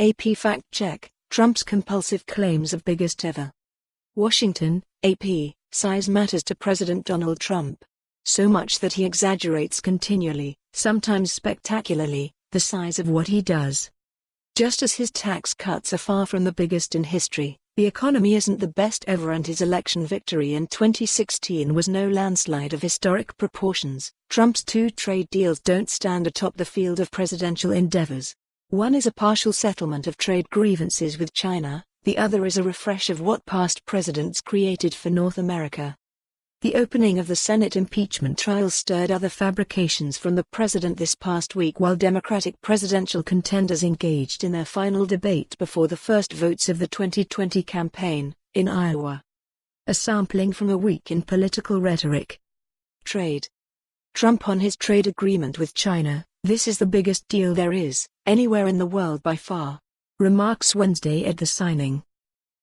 AP fact check, Trump's compulsive claims of biggest ever. Washington, AP, size matters to President Donald Trump. So much that he exaggerates continually, sometimes spectacularly, the size of what he does. Just as his tax cuts are far from the biggest in history, the economy isn't the best ever, and his election victory in 2016 was no landslide of historic proportions. Trump's two trade deals don't stand atop the field of presidential endeavors. One is a partial settlement of trade grievances with China, the other is a refresh of what past presidents created for North America. The opening of the Senate impeachment trial stirred other fabrications from the president this past week, while Democratic presidential contenders engaged in their final debate before the first votes of the 2020 campaign, in Iowa. A sampling from a week in political rhetoric. Trade. Trump on his trade agreement with China. "This is the biggest deal there is, anywhere in the world by far," remarks Wednesday at the signing.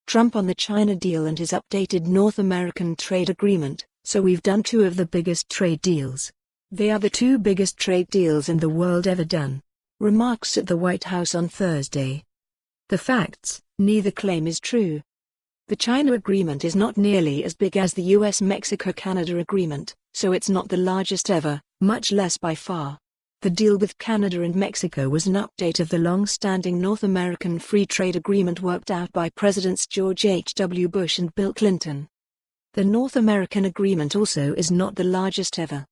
Trump on the China deal and his updated North American trade agreement. "So we've done two of the biggest trade deals. They are the two biggest trade deals in the world ever done," remarks at the White House on Thursday. The facts: neither claim is true. The China agreement is not nearly as big as the US-Mexico-Canada agreement, so it's not the largest ever, much less by far. The deal with Canada and Mexico was an update of the long-standing North American Free Trade Agreement worked out by Presidents George H.W. Bush and Bill Clinton. The North American agreement also is not the largest ever.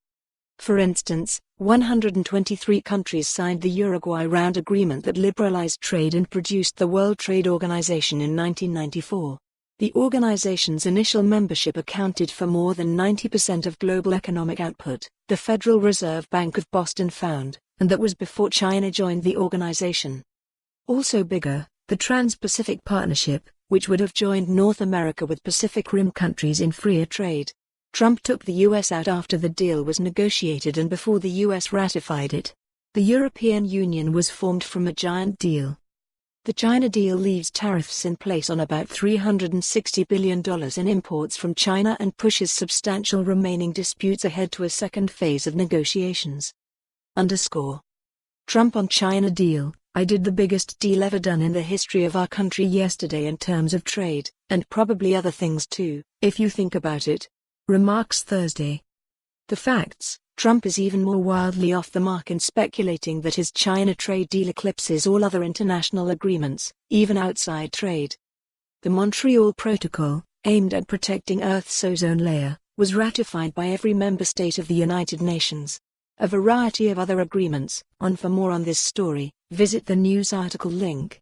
For instance, 123 countries signed the Uruguay Round Agreement that liberalized trade and produced the World Trade Organization in 1994. The organization's initial membership accounted for more than 90% of global economic output, the Federal Reserve Bank of Boston found, and that was before China joined the organization. Also bigger, the Trans-Pacific Partnership, which would have joined North America with Pacific Rim countries in freer trade. Trump took the U.S. out after the deal was negotiated and before the U.S. ratified it. The European Union was formed from a giant deal. The China deal leaves tariffs in place on about $360 billion in imports from China and pushes substantial remaining disputes ahead to a second phase of negotiations. Trump on China deal: "I did the biggest deal ever done in the history of our country yesterday in terms of trade, and probably other things too, if you think about it," remarks Thursday. The facts: Trump is even more wildly off the mark in speculating that his China trade deal eclipses all other international agreements, even outside trade. The Montreal Protocol, aimed at protecting Earth's ozone layer, was ratified by every member state of the United Nations. A variety of other agreements. For more on this story, visit the news article link.